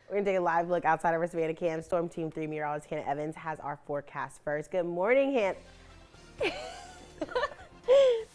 We're going to take a live look outside of our Savannah Cam. Storm Team 3 meteorologist Hannah Evans has our forecast first. Good morning, Hannah.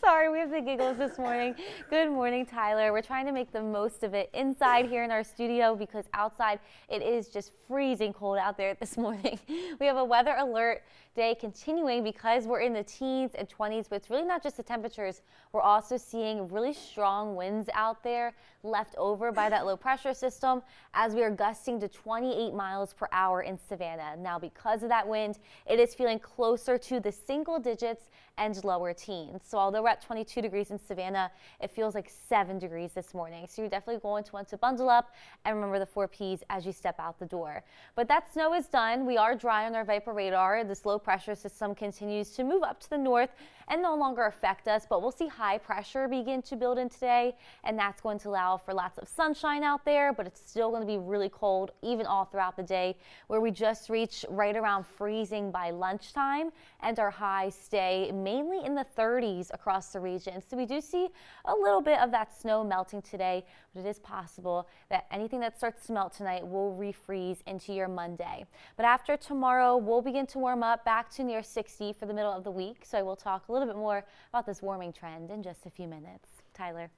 Sorry, we have the giggles this morning. Good morning, Tyler. We're trying to make the most of it inside here in our studio because outside it is just freezing cold out there this morning. We have a weather alert day continuing because we're in the teens and 20s, but it's really not just the temperatures. We're also seeing really strong winds out there left over by that low pressure system as we are gusting to 28 miles per hour in Savannah. Now, because of that wind, it is feeling closer to the single digits and lower teens. So although we're at 22 degrees in Savannah, it feels like 7 degrees this morning. So you're definitely going to want to bundle up and remember the 4 Ps as you step out the door. But that snow is done. We are dry on our Viper radar. This low pressure system continues to move up to the north and no longer affect us, but we'll see high pressure begin to build in today, and that's going to allow for lots of sunshine out there, but it's still going to be really cold even all throughout the day, where we just reach right around freezing by lunchtime, and our highs stay mainly in the 30s across the region. So we do see a little bit of that snow melting today, but it is possible that anything that starts to melt tonight will refreeze into your Monday. But after tomorrow, we'll begin to warm up back to near 60 for the middle of the week. So I will talk a little bit more about this warming trend in just a few minutes. Tyler.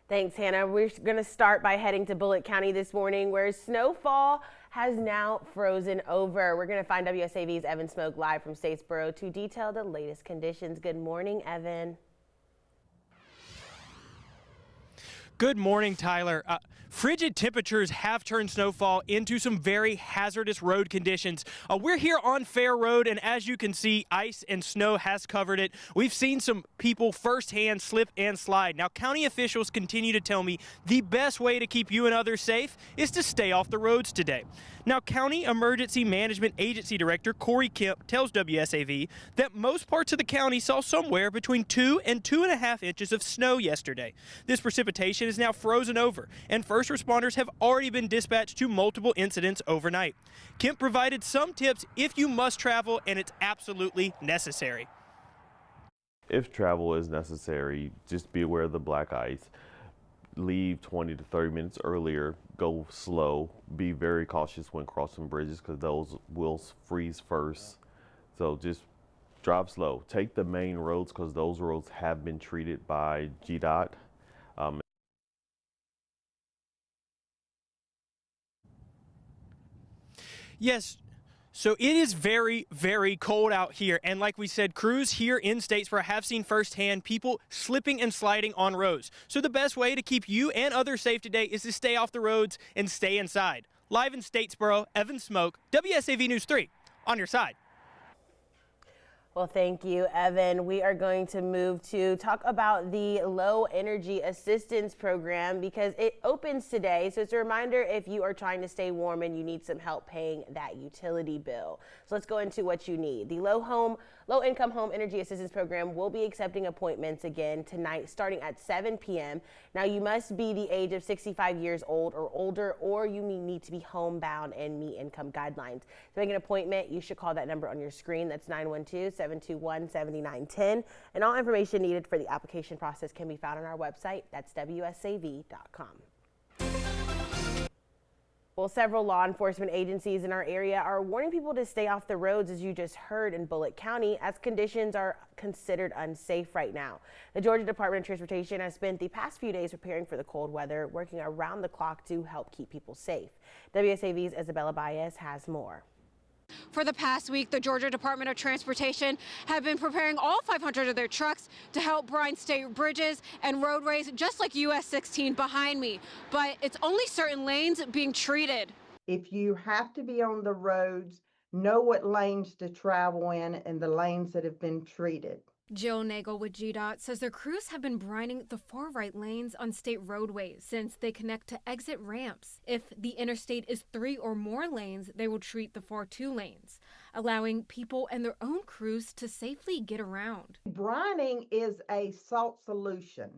Thanks, Hannah. We're going to start by heading to Bullitt County this morning, where snowfall has now frozen over. We're going to find WSAV's Evan Smoke live from Statesboro to detail the latest conditions. Good morning, Evan. Good morning, Tyler. Frigid temperatures have turned snowfall into some very hazardous road conditions. We're here on Fair Road, and as you can see, ice and snow has covered it. We've seen some people firsthand slip and slide. Now, county officials continue to tell me the best way to keep you and others safe is to stay off the roads today. Now, County Emergency Management Agency Director Corey Kemp tells WSAV that most parts of the county saw somewhere between 2 and 2.5 inches of snow yesterday. This precipitation is now frozen over, and first responders have already been dispatched to multiple incidents overnight. Kemp provided some tips if you must travel and it's absolutely necessary. If travel is necessary, just be aware of the black ice. Leave 20 to 30 minutes earlier, go slow, be very cautious when crossing bridges because those will freeze first. So just drive slow. Take the main roads because those roads have been treated by GDOT. Yes. So it is very, very cold out here. And like we said, crews here in Statesboro have seen firsthand people slipping and sliding on roads. So the best way to keep you and others safe today is to stay off the roads and stay inside. Live in Statesboro, Evan Smoke, WSAV News 3, on your side. Well, thank you, Evan. We are going to move to talk about the Low Energy Assistance Program because it opens today. So it's a reminder if you are trying to stay warm and you need some help paying that utility bill. So let's go into what you need. The Low Income Home Energy Assistance Program will be accepting appointments again tonight starting at 7 p.m. Now, you must be the age of 65 years old or older, or you need to be homebound and meet income guidelines. To make an appointment, you should call that number on your screen. That's 912-721-7910. And all information needed for the application process can be found on our website. That's WSAV.com. Well, several law enforcement agencies in our area are warning people to stay off the roads, as you just heard, in Bullitt County, as conditions are considered unsafe right now. The Georgia Department of Transportation has spent the past few days preparing for the cold weather, working around the clock to help keep people safe. WSAV's Isabella Baez has more. For the past week, the Georgia Department of Transportation have been preparing all 500 of their trucks to help brine state bridges and roadways, just like US 16 behind me. But it's only certain lanes being treated. If you have to be on the roads, know what lanes to travel in and the lanes that have been treated. Jill Nagel with GDOT says their crews have been brining the far right lanes on state roadways since they connect to exit ramps. If the interstate is 3 or more lanes, they will treat the far 2 lanes, allowing people and their own crews to safely get around. Brining is a salt solution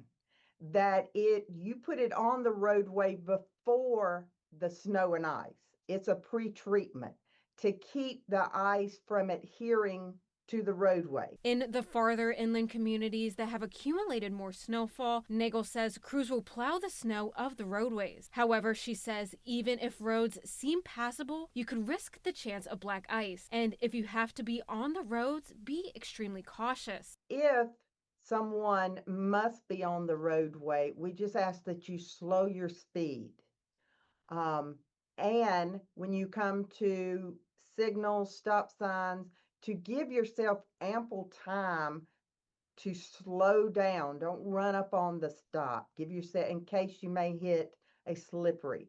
that you put it on the roadway before the snow and ice. It's a pre-treatment to keep the ice from adhering to the roadway. In the farther inland communities that have accumulated more snowfall, Nagel says crews will plow the snow of the roadways. However, she says even if roads seem passable, you could risk the chance of black ice. And if you have to be on the roads, be extremely cautious. If someone must be on the roadway, we just ask that you slow your speed. And when you come to signals, stop signs, to give yourself ample time to slow down. Don't run up on the stop. Give yourself, in case you may hit a slippery.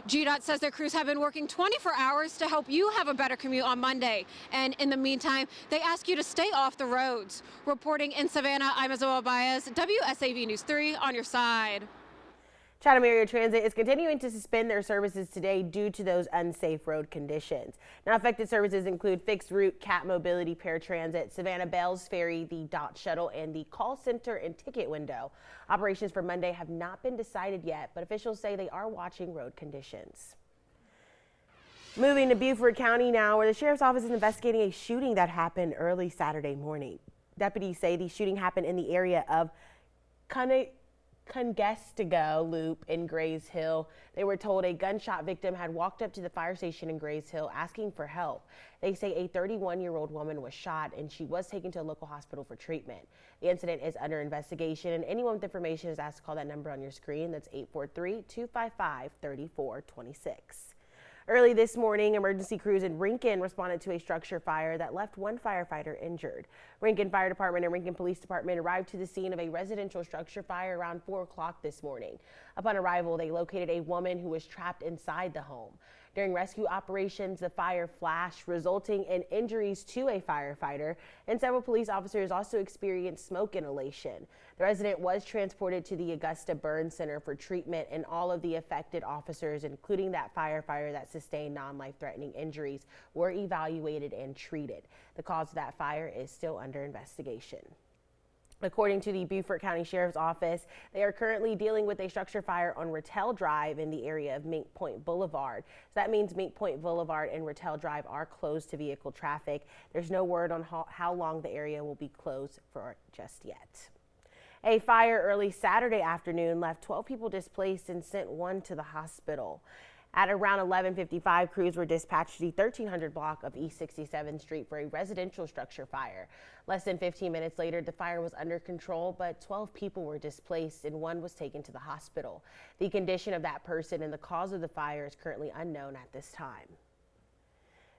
GDOT says their crews have been working 24 hours to help you have a better commute on Monday. And in the meantime, they ask you to stay off the roads. Reporting in Savannah, I'm Isabel Baez, WSAV News 3 on your side. Chatham Area Transit is continuing to suspend their services today due to those unsafe road conditions. Now, affected services include Fixed Route, Cat Mobility, Paratransit, Savannah Bells Ferry, the DOT Shuttle, and the call center and ticket window. Operations for Monday have not been decided yet, but officials say they are watching road conditions. Moving to Beaufort County now, where the sheriff's office is investigating a shooting that happened early Saturday morning. Deputies say the shooting happened in the area of Congestigo Loop in Grays Hill. They were told a gunshot victim had walked up to the fire station in Grays Hill asking for help. They say a 31-year-old woman was shot and she was taken to a local hospital for treatment. The incident is under investigation, and anyone with information is asked to call that number on your screen. That's 843-255-3426. Early this morning, emergency crews in Rincon responded to a structure fire that left one firefighter injured. Rincon Fire Department and Rincon Police Department arrived to the scene of a residential structure fire around 4 o'clock this morning. Upon arrival, they located a woman who was trapped inside the home. During rescue operations, the fire flashed, resulting in injuries to a firefighter, and several police officers also experienced smoke inhalation. The resident was transported to the Augusta Burn Center for treatment, and all of the affected officers, including that firefighter that sustained non-life-threatening injuries, were evaluated and treated. The cause of that fire is still under investigation. According to the Beaufort County Sheriff's Office, they are currently dealing with a structure fire on Rattel Drive in the area of Mink Point Boulevard. So that means Mink Point Boulevard and Rattel Drive are closed to vehicle traffic. There's no word on how long the area will be closed for just yet. A fire early Saturday afternoon left 12 people displaced and sent one to the hospital. At around 11:55, crews were dispatched to the 1300 block of East 67th Street for a residential structure fire. Less than 15 minutes later, the fire was under control, but 12 people were displaced and one was taken to the hospital. The condition of that person and the cause of the fire is currently unknown at this time.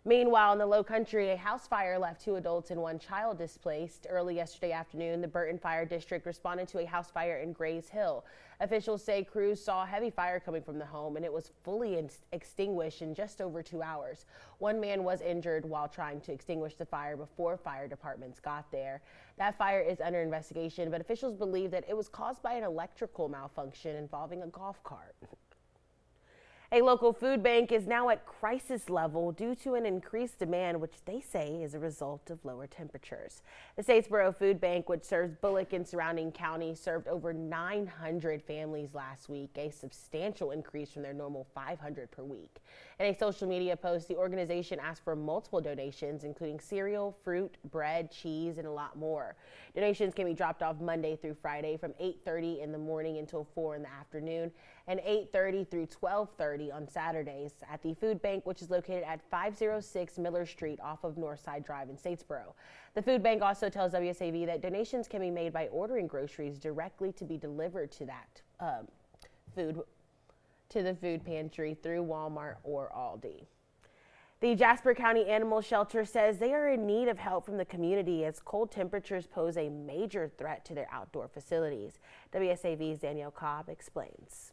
Meanwhile, in the Lowcountry, a house fire left 2 adults and 1 child displaced. Early yesterday afternoon, the Burton Fire District responded to a house fire in Grays Hill. Officials say crews saw heavy fire coming from the home, and it was fully extinguished in just over 2 hours. One man was injured while trying to extinguish the fire before fire departments got there. That fire is under investigation, but officials believe that it was caused by an electrical malfunction involving a golf cart. A local food bank is now at crisis level due to an increased demand, which they say is a result of lower temperatures. The Statesboro Food Bank, which serves Bullock and surrounding counties, served over 900 families last week, a substantial increase from their normal 500 per week. In a social media post, the organization asked for multiple donations, including cereal, fruit, bread, cheese, and a lot more. Donations can be dropped off Monday through Friday from 8:30 in the morning until 4 in the afternoon, and 8:30 through 12:30 on Saturdays at the food bank, which is located at 506 Miller Street off of Northside Drive in Statesboro. The food bank also tells WSAV that donations can be made by ordering groceries directly to be delivered to that the food pantry through Walmart or Aldi. The Jasper County Animal Shelter says they are in need of help from the community as cold temperatures pose a major threat to their outdoor facilities. WSAV's Danielle Cobb explains.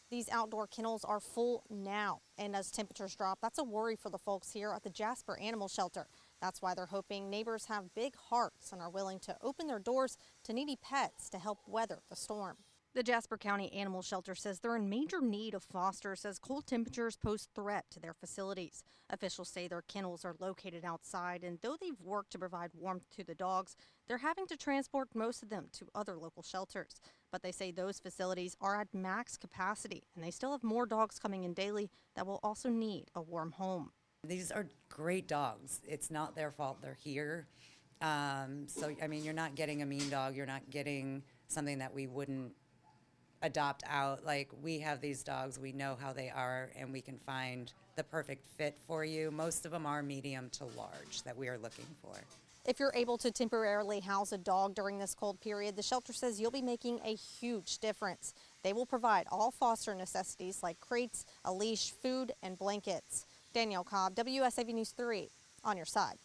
These outdoor kennels are full now, and as temperatures drop, that's a worry for the folks here at the Jasper Animal Shelter. That's why they're hoping neighbors have big hearts and are willing to open their doors to needy pets to help weather the storm. The Jasper County Animal Shelter says they're in major need of fosters as cold temperatures pose threat to their facilities. Officials say their kennels are located outside, and though they've worked to provide warmth to the dogs, they're having to transport most of them to other local shelters. But they say those facilities are at max capacity, and they still have more dogs coming in daily that will also need a warm home. These are great dogs. It's not their fault they're here. So, I mean, you're not getting a mean dog. You're not getting something that we wouldn't adopt out. Like, we have these dogs, we know how they are, and we can find the perfect fit for you. Most of them are medium to large that we are looking for. If you're able to temporarily house a dog during this cold period, the shelter says you'll be making a huge difference. They will provide all foster necessities like crates, a leash, food, and blankets. Danielle Cobb, WSAV News 3, on your side.